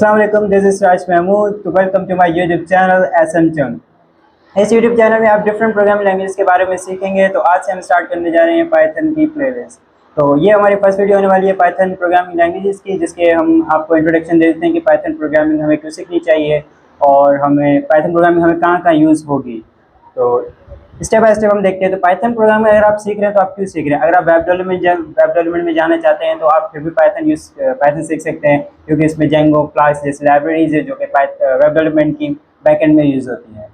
Assalamualaikum, this is Raj Mahmood. To welcome to my YouTube channel SM Chung. इस YouTube channel में आप different programming language के बारे में सीखेंगे। तो आज से हम स्टार्ट करने जा रहे हैं पाइथन की प्लेलिस्ट। तो ये हमारी फर्स्ट वीडियो होने वाली है पाइथन प्रोग्रामिंग लैंग्वेजेस की, जिसके हम आपको इंट्रोडक्शन दे देते हैं कि पाइथन प्रोग्रामिंग हमें क्यों सीखनी चाहिए और हमें पाइथन प्रोग्रामिंग हमें कहाँ कहाँ यूज़ होगी। तो स्टेप बाय स्टेप हम देखते हैं। तो पाइथन प्रोग्रामिंग अगर आप सीख रहे हैं तो आप क्यों सीख रहे हैं? अगर आप वेब डेवलपमेंट में जाना चाहते हैं तो आप फिर भी पाइथन सीख सकते हैं, क्योंकि इसमें जेंगो क्लास जैसी लाइब्रेरीज है जो कि वेब डेवलपमेंट की बैकएंड में यूज़ होती हैं।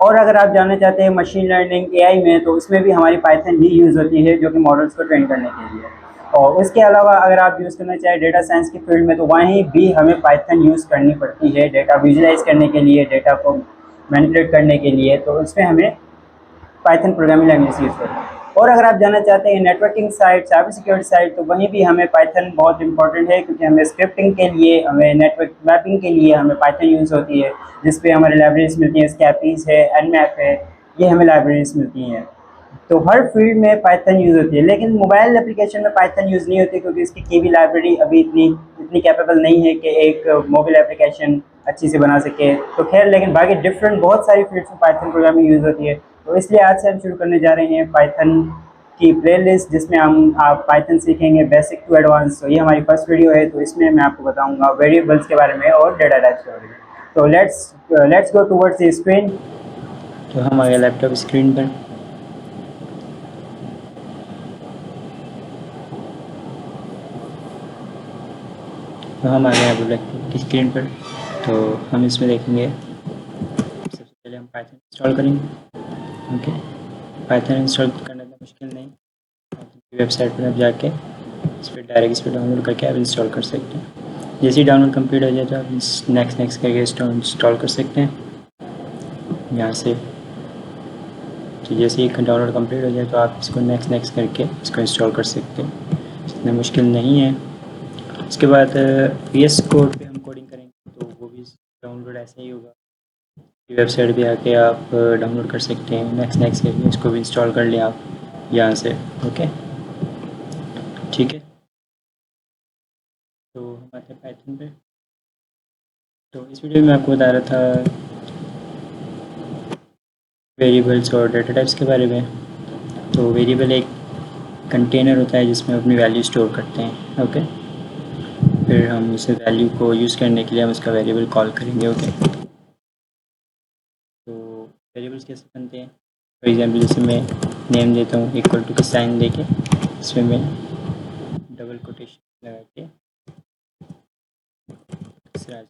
और अगर आप जानना चाहते हैं मशीन लर्निंग एआई में, तो उसमें भी हमारी पाइथन ही यूज़ होती है, जो कि मॉडल्स को ट्रेन करने के लिए। और उसके अलावा अगर आप यूज़ करना चाहें डेटा साइंस की फील्ड में, तो वहीं भी हमें पाइथन यूज़ करनी पड़ती है डेटा विजुलाइज करने के लिए, डेटा को मैनिपुलेट करने के लिए। तो उसमें हमें पाइथन प्रोग्रामिंग लैंग्वेज यूज़ करते हैं। और अगर आप जानना चाहते हैं networking side, cyber security side, तो वहीं भी हमें पाइथन बहुत इंपॉर्टेंट है, क्योंकि हमें स्क्रिप्टिंग के लिए, हमें नेटवर्क मैपिंग के लिए हमें पाइथन यूज़ होती है, जिस पे हमारी लाइब्रेरीज मिलती हैं। स्कैपीज है, एनमैप है, ये हमें लाइब्रेरीज मिलती हैं। तो हर फील्ड में पाइथन यूज़ होती है, लेकिन मोबाइल एप्लीकेशन में पाइथन यूज़ नहीं होती, क्योंकि इसकी केबी लाइब्रेरी अभी इतनी इतनी कैपेबल नहीं है कि एक मोबाइल एप्लीकेशन अच्छी से बना सके। तो खैर, लेकिन बाकी डिफरेंट बहुत सारी फील्ड्स में पाइथन प्रोग्रामिंग यूज़ होती है। तो इसलिए आज से हम शुरू करने जा रहे हैं पाइथन की प्लेलिस्ट, जिसमें हम आप पाइथन सीखेंगे बेसिक टू एडवांस। तो ये हमारी फर्स्ट वीडियो है, तो इसमें मैं आपको बताऊंगा वेरिएबल्स के बारे में और डेटा टाइप्स के बारे में। तो let's go towards the screen. तो हम आ गए लैपटॉप स्क्रीन पर। तो हम आ गए अब लैपटॉप की स्क्रीन पर। तो हम इसमें देखेंगे, सबसे पहले हम पाइथन इंस्टॉल करेंगे। ओके, पाइथन इंस्टॉल करना इतना मुश्किल नहीं। पाइथन की वेबसाइट पर आप जाके इस पर डाउनलोड करके आप इंस्टॉल कर सकते हैं। जैसे ही डाउनलोड कंप्लीट हो जाए तो आप नेक्स्ट करके इंस्टॉल कर सकते हैं यहाँ से। तो जैसे ही डाउनलोड कंप्लीट हो जाए तो आप इसको नेक्स्ट करके इसको इंस्टॉल कर सकते हैं। इतना मुश्किल नहीं है। उसके बाद VS कोड पे हम कोडिंग करेंगे, तो वो भी डाउनलोड ऐसे ही होगा। वेबसाइट पे आके आप डाउनलोड कर सकते हैं। नेक्स्ट करके इसको भी इंस्टॉल कर लें आप यहाँ से। ओके, ठीक है। तो हम आते हैं पाइथन पे। तो इस वीडियो में आपको बता रहा था वेरिएबल्स और डेटा टाइप्स के बारे में। तो वेरिएबल एक कंटेनर होता है जिसमें अपनी वैल्यू स्टोर करते हैं। ओके, फिर हम उस वैल्यू को यूज़ करने के लिए हम उसका वेरिएबल कॉल करेंगे। ओके, तो वेरिएबल्स कैसे बनते हैं? फॉर एग्जांपल, जैसे मैं नेम देता हूँ इक्वल टू का साइन देके, इसमें मैं डबल कोटेशन लगा के सिराज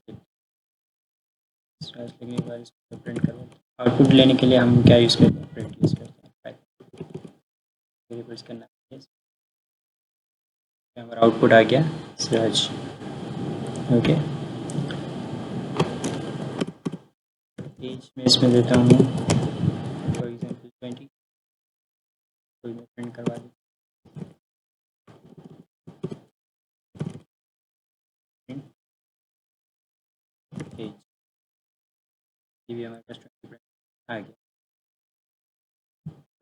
लगने के बाद इसको प्रिंट करो। आउटपुट लेने के लिए हम क्या यूज़ करते हैं? प्रिंट यूज़ करते हैं। वेरिएबल्स का नाम है, हमारा आउटपुट आ गया सिराज। ओके, एज में इसमें देता हूँ फॉर एग्जांपल 20, कोई मैं प्रिंट करवा दूँ। एज ये भी हमारे पास 20 आ गया।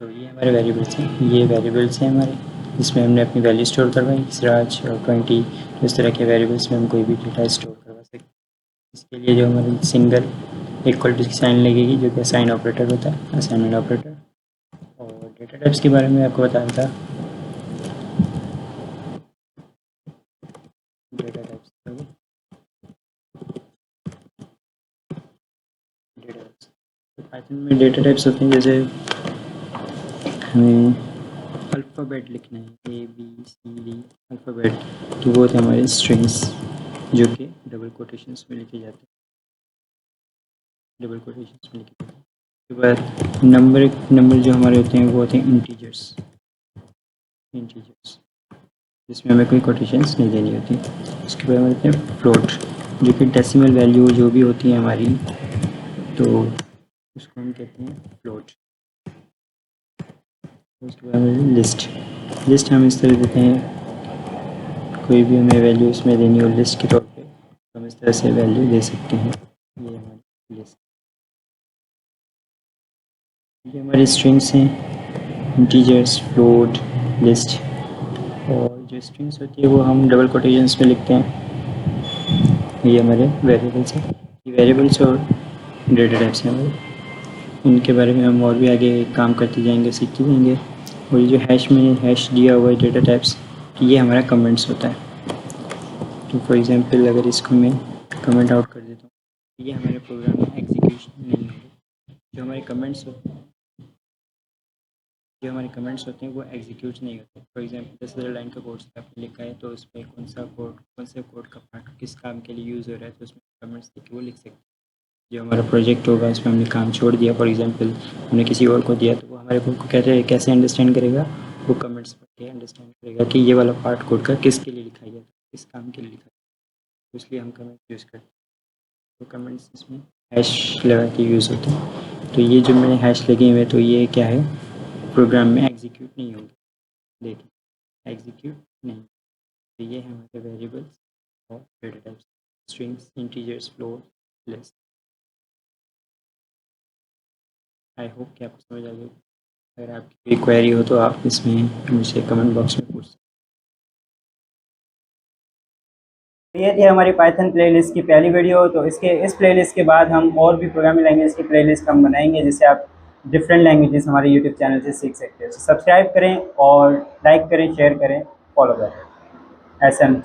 तो ये हमारे वेरिएबल्स हैं, ये वेरिएबल्स हैं हमारे, जिसमें हमने अपनी वैल्यू स्टोर करवाई, सिराज और 20। इस तरह के वेरिएबल्स में हम कोई भी डेटा स्टोर करवा सकते हैं। इसके लिए जो हमारी सिंगल इक्वल टू की साइन लगेगी, जो कि असाइन ऑपरेटर होता है, असाइनमेंट ऑपरेटर। और डेटा टाइप्स के बारे में आपको बताया था। डेटा टाइप्स तो पाइथन में डेटा टाइप्स होते हैं, जैसे हमें अल्फ़ाबेट लिखना है, ABCD अल्फ़ाबेट, तो वो होते हैं हमारे स्ट्रिंग्स, जो कि डबल कोटेशंस में लिखे जाते हैं। डबल कोटेशंस में लिखे जाते हैं। उसके बाद नंबर जो हमारे होते हैं वो होते हैं इंटीजर्स, जिसमें हमें कोई कोटेशंस नहीं देनी होती। उसके बाद हमारे होते हैं फ्लोट, जो कि डेसिमल वैल्यू जो भी होती है हमारी, तो उसको हम कहते हैं फ्लोट। उसके बाद हमारी लिस्ट हम इस तरह देते हैं, कोई भी हमें वैल्यू इसमें देनी हो लिस्ट के तौर पे, हम इस तरह से वैल्यू दे सकते हैं। ये हमारी लिस्ट, ये हमारी स्ट्रिंग्स हैं, इंटीजर्स, फ्लोट, लिस्ट। और जो स्ट्रिंग्स होती है वो हम डबल कोटेशंस में लिखते हैं। ये हमारे वेरिएबल्स हैं। ये वेरिएबल्स और डेटा टाइप्स हैं हमारे, इनके बारे में हम और भी आगे काम करते जाएंगे, सीखते जाएंगे। और ये जो हैश में हैश दिया हुआ है डेटा टाइप्स, ये हमारा कमेंट्स होता है। तो फॉर एग्जांपल अगर इसको मैं कमेंट आउट कर देता हूँ, ये हमारे प्रोग्राम में एग्जीक्यूशन नहीं होंगे। जो हमारे कमेंट्स होते हैं वो एग्जीक्यूट नहीं होते। फॉर एग्जांपल 10,000 लाइन का कोड आपने लिखा है, तो उसमें कौन से कोड का पार्ट किस काम के लिए यूज़ हो रहा है, तो उसमें कमेंट्स देख के वो लिख सकते हैं। जो हमारा प्रोजेक्ट होगा उसमें हमने काम छोड़ दिया, फॉर एग्जांपल हमने किसी और को दिया, तो वो हमारे कोड को कैसे अंडरस्टैंड करेगा, वो कमेंट्स पढ़ के अंडरस्टैंड करेगा कि ये वाला पार्ट कोड का किसके लिए लिखा गया, किस काम के लिए लिखा गया। तो इसलिए हम कमेंट्स यूज़ करते हैं। तो कमेंट्स इसमें हैश लगा के यूज़ होते हैं। तो ये जो मैंने हैश लगे हुए, तो ये क्या है, प्रोग्राम में एग्जीक्यूट नहीं होंगे। देखिए एग्जीक्यूट नहीं, तो ये है हमारे वेरिएबल्स और data types, strings, integers, float, list. I hope कि आपको समझ आ गई। अगर आपकी कोई क्वेरी हो तो आप इसमें मुझे कमेंट बॉक्स में पूछ सकते हैं। ये थी हमारी पाइथन प्लेलिस्ट की पहली वीडियो। तो इस प्लेलिस्ट के बाद हम और भी प्रोग्रामिंग लैंग्वेज की प्लेलिस्ट हम बनाएंगे, जिससे आप डिफरेंट लैंग्वेजेस हमारे यूट्यूब चैनल से सीख सकते हैं। सब्सक्राइब करें और लाइक करें, शेयर करें, फॉलो करें। SM